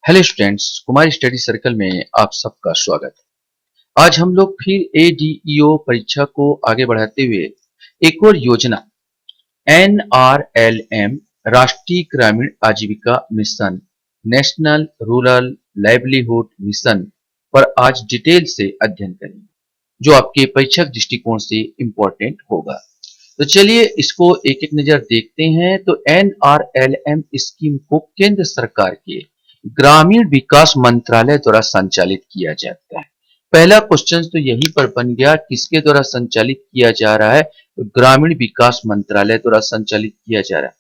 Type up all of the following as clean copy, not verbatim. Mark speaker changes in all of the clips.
Speaker 1: Hello students, Kumar study circle में आप सबका स्वागत है। आज हम लोग फिर एडीईओ परीक्षा को आगे बढ़ाते हुए एक और योजना एनआरएलएम राष्ट्रीय ग्रामीण आजीविका mission national rural livelihood mission पर आज डिटेल से अध्ययन करेंगे, जो आपके परीक्षा दृष्टिकोण से इंपॉर्टेंट होगा। तो चलिए इसको एक एक नजर देखते हैं। तो एनआरएलएम स्कीम को केंद्र सरकार के ग्रामीण विकास मंत्रालय द्वारा संचालित किया जाता है। पहला क्वेश्चन तो यहीं पर बन गया, किसके द्वारा संचालित किया जा रहा है? तो ग्रामीण विकास मंत्रालय द्वारा संचालित किया जा रहा है।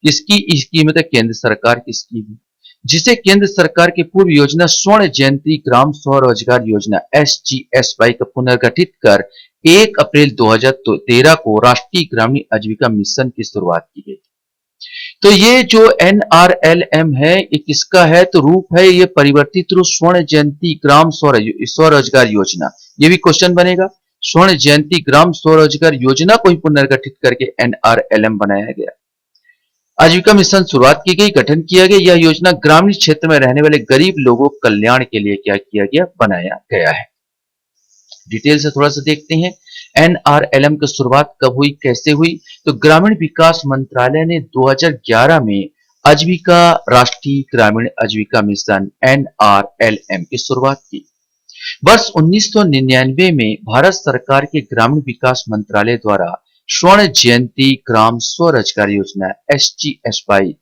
Speaker 1: किसकी स्कीम है? तो केंद्र सरकार की स्कीम है, जिसे केंद्र सरकार की पूर्व योजना स्वर्ण जयंती ग्राम स्वरोजगार योजना SGSY का पुनर्गठित कर 1 अप्रैल 2013 को राष्ट्रीय ग्रामीण आजीविका मिशन की शुरुआत की गई। तो ये जो एनआरएलएम है ये किसका है? तो रूप है ये परिवर्तित रूप स्वर्ण जयंती ग्राम स्वरोजगार योजना। ये भी क्वेश्चन बनेगा। स्वर्ण जयंती ग्राम स्वरोजगार योजना को ही पुनर्गठित करके एनआरएलएम बनाया गया। आजीविका मिशन शुरुआत की गई, गठन किया गया। यह योजना ग्रामीण क्षेत्र में रहने वाले गरीब लोगों के कल्याण के लिए क्या किया गया? बनाया गया है। डिटेल से थोड़ा सा देखते हैं। एनआरएलएम की शुरुआत कब हुई, कैसे हुई? तो ग्रामीण विकास मंत्रालय ने 2011 में आजीविका राष्ट्रीय ग्रामीण आजीविका मिशन एनआरएलएम की शुरुआत की। वर्ष 1999 में भारत सरकार के ग्रामीण विकास मंत्रालय द्वारा स्वर्ण जयंती ग्राम स्वरोजगार योजना SGSY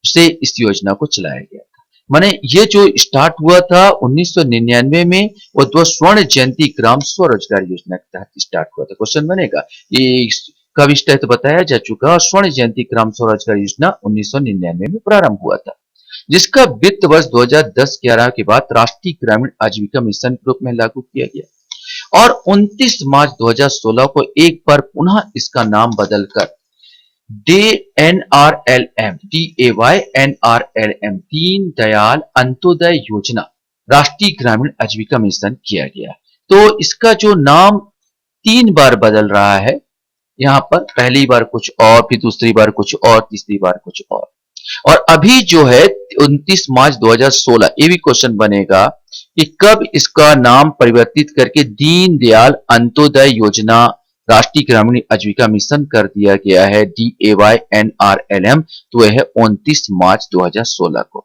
Speaker 1: से इस योजना को चलाया गया था। माने ये जो स्टार्ट हुआ था 1999 में, वो दो स्वर्ण जयंती ग्राम स्वरोजगार योजना के तहत स्टार्ट हुआ था। क्वेश्चन बनेगा ये कब स्टार्ट बताया जा चुका। स्वर्ण जयंती ग्राम स्वरोजगार योजना 1999 में प्रारंभ हुआ था, जिसका वित्त वर्ष 2010-11 के बाद राष्ट्रीय ग्रामीण आजीविका मिशन के रूप में लागू किया गया और 29 मार्च 2016 को एक बार पुनः इसका नाम बदलकर DAY दीन दयाल अंत्योदय योजना राष्ट्रीय ग्रामीण आजीविका मिशन किया गया। तो इसका जो नाम 3 बार बदल रहा है, यहाँ पर पहली बार कुछ और, फिर दूसरी बार कुछ और, तीसरी बार कुछ और अभी जो है 29 मार्च 2016, ये भी क्वेश्चन बनेगा कि कब इसका नाम परिवर्तित करके दीन दयाल अंत्योदय योजना राष्ट्रीय ग्रामीण आजीविका मिशन कर दिया गया है, DAYNRLM। तो यह है 29 मार्च 2016 को।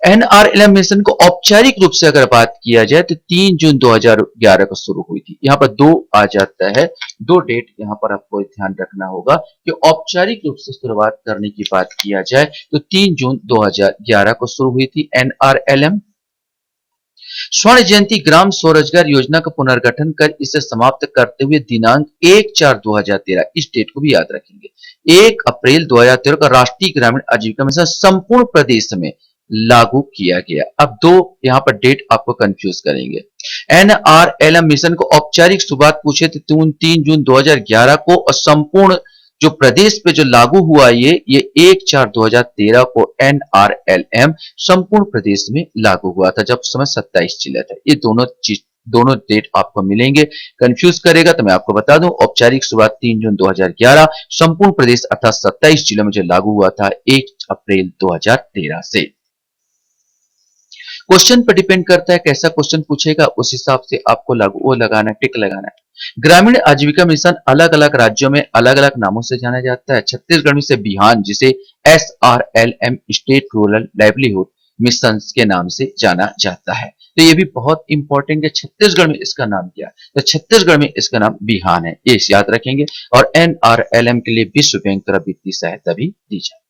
Speaker 1: एनआरएलएम मिशन को औपचारिक रूप से अगर बात किया जाए तो 3 जून 2011 को शुरू हुई थी। यहाँ पर 2 आ जाता है, 2 डेट यहाँ पर आपको ध्यान रखना होगा कि औपचारिक रूप से शुरुआत करने की बात किया जाए तो 3 जून 2011 को शुरू हुई थी एनआरएलएम। स्वर्ण जयंती ग्राम स्वरोजगार योजना का पुनर्गठन कर इसे समाप्त करते हुए दिनांक 1/4/2013, इस डेट को भी याद रखेंगे, 1 अप्रैल 2013 का राष्ट्रीय ग्रामीण आजीविका मिशन संपूर्ण प्रदेश में लागू किया गया। अब 2 यहाँ पर डेट आपको कंफ्यूज करेंगे। एनआरएलएम मिशन को औपचारिक शुरुआत पूछे तो 3 जून 2011 को और संपूर्ण जो प्रदेश पे जो लागू हुआ ये 1/4/2013 को एनआरएलएम संपूर्ण प्रदेश में लागू हुआ था, जब समय 27 जिले थे। ये दोनों डेट आपको मिलेंगे। कंफ्यूज करेगा तो मैं आपको बता दूं, औपचारिक शुरुआत 3 जून 2011, संपूर्ण प्रदेश अर्थात 27 जिलों में जो लागू हुआ था 1 अप्रैल 2013 से। क्वेश्चन पर डिपेंड करता है कैसा क्वेश्चन पूछेगा, उस हिसाब से आपको वो लगाना, टिक लगाना है। ग्रामीण आजीविका मिशन अलग अलग राज्यों में अलग अलग नामों से जाना जाता है। छत्तीसगढ़ में से बिहान, जिसे SRLM state rural livelihood mission के नाम से जाना जाता है। तो ये भी बहुत इंपॉर्टेंट है, छत्तीसगढ़ में इसका नाम क्या है? तो छत्तीसगढ़ में इसका नाम बिहान है, ये याद रखेंगे। और एनआरएलएम के लिए विश्व बैंक द्वारा वित्तीय सहायता भी दी जाती है।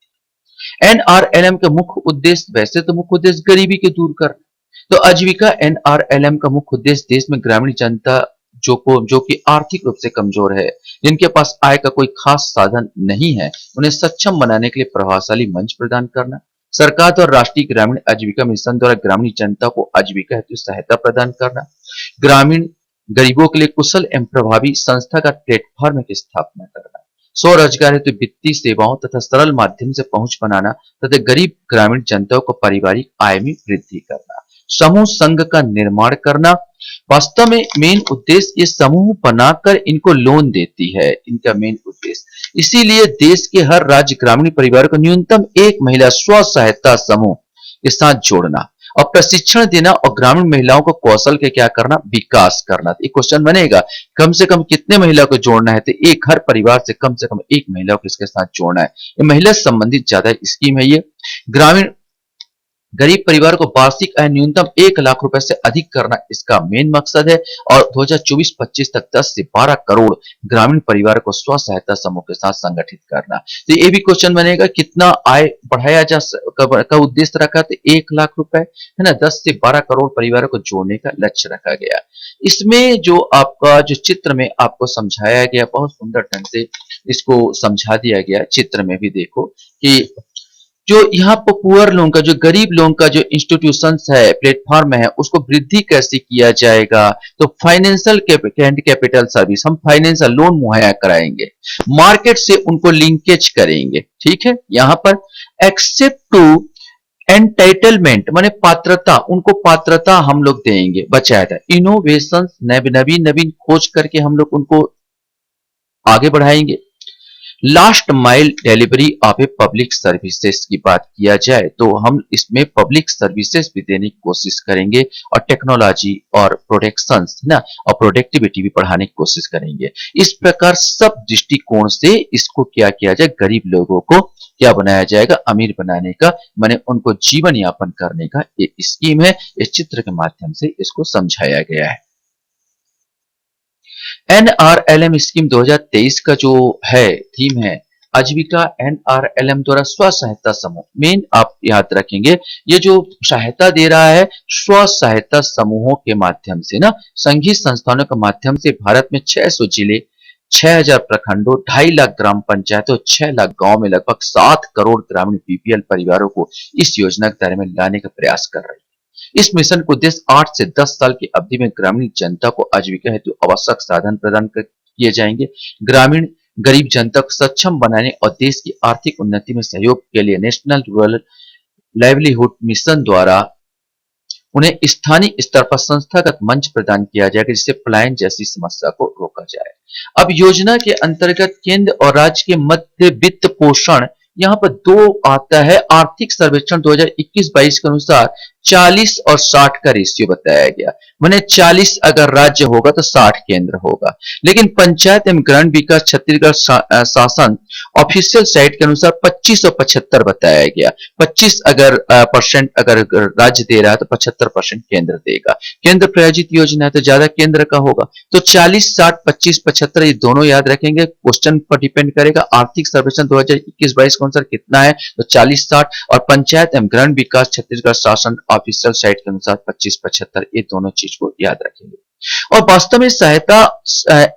Speaker 1: एनआरएलएम का मुख्य उद्देश्य, वैसे तो मुख्य उद्देश्य गरीबी को दूर करना। तो आजीविका एनआरएलएम का मुख्य उद्देश्य देश में ग्रामीण जनता जो कि आर्थिक रूप से कमजोर है, जिनके पास आय का कोई खास साधन नहीं है, उन्हें सक्षम बनाने के लिए प्रभावशाली मंच प्रदान करना। सरकार और राष्ट्रीय ग्रामीण आजीविका मिशन द्वारा ग्रामीण जनता को आजीविका हेतु सहायता प्रदान करना। ग्रामीण गरीबों के लिए कुशल एवं प्रभावी संस्थागत प्लेटफॉर्म की स्थापना करना। स्वरोजगार हेतु वित्तीय सेवाओं तथा सरल माध्यम से पहुंच बनाना तथा गरीब ग्रामीण जनता को पारिवारिक आय में वृद्धि करना। समूह संघ का निर्माण करना। वास्तव में मेन उद्देश्य ये समूह बनाकर इनको लोन देती है, इनका मेन उद्देश्य। इसीलिए देश के हर राज्य ग्रामीण परिवार को न्यूनतम एक महिला स्व सहायता समूह के साथ जोड़ना और प्रशिक्षण देना और ग्रामीण महिलाओं को कौशल के क्या करना, विकास करना। एक क्वेश्चन बनेगा कम से कम कितने महिला को जोड़ना है, तो एक हर परिवार से कम एक महिला को इसके साथ जोड़ना है। ये महिला संबंधित ज्यादा स्कीम है ये। ग्रामीण गरीब परिवार को वार्षिक आय न्यूनतम 1 लाख रुपए से अधिक करना इसका मेन मकसद है। और 2024-25 तक 10 से 12 करोड़ ग्रामीण परिवार को स्व सहायता समूह के साथ संगठित करना। तो ये भी क्वेश्चन बनेगा कितना आय बढ़ाया का उद्देश्य रखा, तो 1 लाख रुपए है ना, 10 से 12 करोड़ परिवारों को जोड़ने का लक्ष्य रखा गया। इसमें जो आपका जो चित्र में आपको समझाया गया, बहुत सुंदर ढंग से इसको समझा दिया गया। चित्र में भी देखो कि जो यहाँ पर पुअर लोगों का, जो गरीब लोगों का जो इंस्टीट्यूशंस है, प्लेटफॉर्म है, उसको वृद्धि कैसे किया जाएगा। तो फाइनेंशियल कैपिटल सर्विस, हम फाइनेंशियल लोन मुहैया कराएंगे, मार्केट से उनको लिंकेज करेंगे। ठीक है, यहाँ पर एक्सेप्ट टू एंटाइटलमेंट माने पात्रता, उनको पात्रता हम लोग देंगे, बचाया था। इनोवेशन, नवीन नवीन खोज करके हम लोग उनको आगे बढ़ाएंगे। Last mile delivery of a public services की बात किया जाए तो हम इसमें पब्लिक सर्विसेज भी देने की कोशिश करेंगे और टेक्नोलॉजी और प्रोडक्शंस ना और प्रोडक्टिविटी भी बढ़ाने की कोशिश करेंगे। इस प्रकार सब दृष्टिकोण से इसको क्या किया जाए, गरीब लोगों को क्या बनाया जाएगा, अमीर बनाने का, माने उनको जीवन यापन करने का एक स्कीम है। इस चित्र के माध्यम से इसको समझाया गया है। एनआरएलएम स्कीम 2023 का जो है थीम है आजीविका एनआरएलएम द्वारा स्व सहायता समूह। मेन आप याद रखेंगे ये जो सहायता दे रहा है स्व सहायता समूहों के माध्यम से ना, संघीय संस्थानों के माध्यम से भारत में 600 जिले, 6000 प्रखंडों, 2.5 लाख ग्राम पंचायतों, 6 लाख गांव में लगभग 7 करोड़ ग्रामीण बीपीएल परिवारों को इस योजना के दायरे में लाने का प्रयास कर रही है। इस मिशन का उद्देश्य 8 से 10 साल की अवधि में ग्रामीण जनता को आजीविका हेतु आवश्यक साधन प्रदान किए जाएंगे, ग्रामीण गरीब जनता को सक्षम बनाने और देश की आर्थिक उन्नति में सहयोग के लिए नेशनल रूरल लाइवलीहुड मिशन द्वारा उन्हें स्थानीय स्तर पर संस्थागत मंच प्रदान किया जाएगा, जिससे पलायन जैसी समस्या को रोका जाए। अब योजना के अंतर्गत केंद्र और राज्य के मध्य वित्त पोषण यहाँ पर 2 आता है। आर्थिक सर्वेक्षण 2021-22 के अनुसार 40 और 60 का रेशियो बताया गया, माने 40 अगर राज्य होगा तो 60 केंद्र होगा। लेकिन पंचायत एवं ग्रामीण विकास छत्तीसगढ़ शासन ऑफिशियल साइट के अनुसार 25 और 75 बताया गया। 25 अगर परसेंट अगर राज्य दे रहा है तो 75% केंद्र देगा। केंद्र प्रायोजित योजना है तो ज्यादा केंद्र का होगा। तो 40, 60, 25, 75 ये दोनों याद रखेंगे, क्वेश्चन पर डिपेंड करेगा। आर्थिक सर्वेक्षण 2021-22 के अनुसार कितना है, तो 40, 60 और पंचायत एवं ग्रामीण विकास छत्तीसगढ़ शासन ऑफिशियल साइट के अनुसार 25, 75 ये दोनों चीज को याद रखेंगे। और वास्तव में सहायता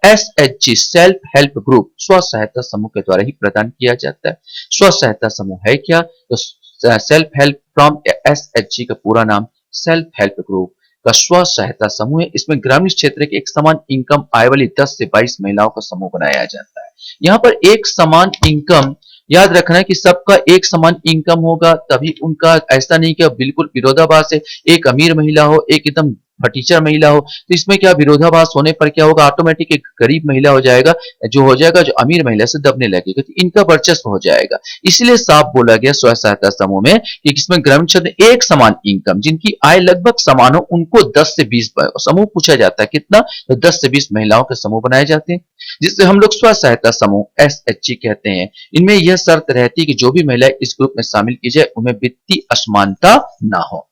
Speaker 1: एसएचजी सेल्फ हेल्प ग्रुप स्व सहायता समूह के द्वारा ही प्रदान किया जाता है। स्व सहायता समूह है क्या, तो सेल्फ हेल्प फ्रॉम एसएचजी का पूरा नाम सेल्फ हेल्प ग्रुप का स्व सहायता समूह है। इसमें ग्रामीण क्षेत्र के एक समान इनकम आय वाली 10 से 22 महिलाओं का समूह बनाया जाता है। यहाँ पर एक समान इनकम याद रखना है कि सबका एक समान इनकम होगा, तभी उनका ऐसा नहीं कि बिल्कुल विरोधाभास है, एक अमीर महिला हो एक एकदम फटीचर महिला हो, तो इसमें क्या विरोधाभास होने पर क्या होगा, ऑटोमेटिक एक गरीब महिला हो जाएगा जो अमीर महिला से दबने लगेगा, तो इनका वर्चस्व हो जाएगा। इसलिए साफ बोला गया स्व सहायता समूह में कि इसमें ग्रामीण क्षेत्र में एक समान इनकम जिनकी आय लगभग समान हो उनको 10 से 20 समूह पूछा जाता है कितना, तो 10 से 20 महिलाओं के समूह बनाए जाते हैं, जिससे हम लोग स्व सहायता समूह एसएचजी कहते हैं। इनमें यह शर्त रहती है कि जो भी महिलाएं इस ग्रुप में शामिल की जाए उनमें वित्तीय असमानता ना हो।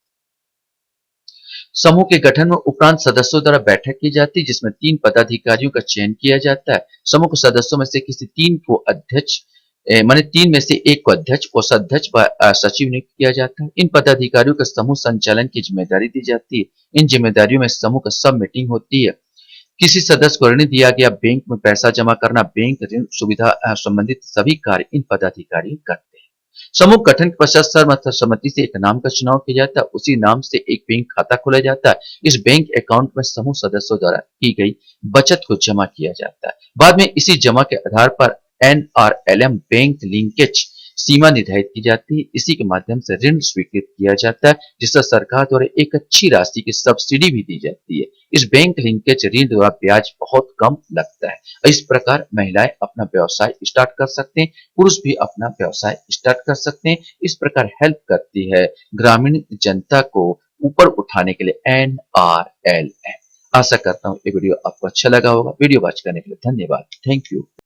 Speaker 1: समूह के गठन में उपरांत सदस्यों द्वारा बैठक की जाती है, जिसमें 3 पदाधिकारियों का चयन किया जाता है। समूह के सदस्यों में से किसी 3 को अध्यक्ष माने 3 में से 1 को अध्यक्ष, कोषाध्यक्ष व सचिव नियुक्त किया जाता है। इन पदाधिकारियों को समूह संचालन की जिम्मेदारी दी जाती है। इन जिम्मेदारियों में समूह का सब मीटिंग होती है। किसी सदस्य को ऋण दिया गया, बैंक में पैसा जमा करना, बैंक ऋण सुविधा संबंधित सभी कार्य इन पदाधिकारी करते हैं। समूह गठन के पश्चात सर्वसम्मति से एक नाम का चुनाव किया जाता है, उसी नाम से एक बैंक खाता खोला जाता है। इस बैंक अकाउंट में समूह सदस्यों द्वारा की गई बचत को जमा किया जाता है। बाद में इसी जमा के आधार पर एनआरएलएम बैंक लिंकेज सीमा निर्धारित की जाती है। इसी के माध्यम से ऋण स्वीकृत किया जाता है, जिससे सरकार द्वारा एक अच्छी राशि की सब्सिडी भी दी जाती है। इस बैंक लिंकेज ऋण द्वारा ब्याज बहुत कम लगता है। इस प्रकार महिलाएं अपना व्यवसाय स्टार्ट कर सकते हैं, पुरुष भी अपना व्यवसाय स्टार्ट कर सकते हैं। इस प्रकार हेल्प करती है ग्रामीण जनता को ऊपर उठाने के लिए NRLM। आशा करता हूँ ये वीडियो आपको अच्छा लगा होगा। वीडियो वॉच करने के लिए धन्यवाद। Thank you.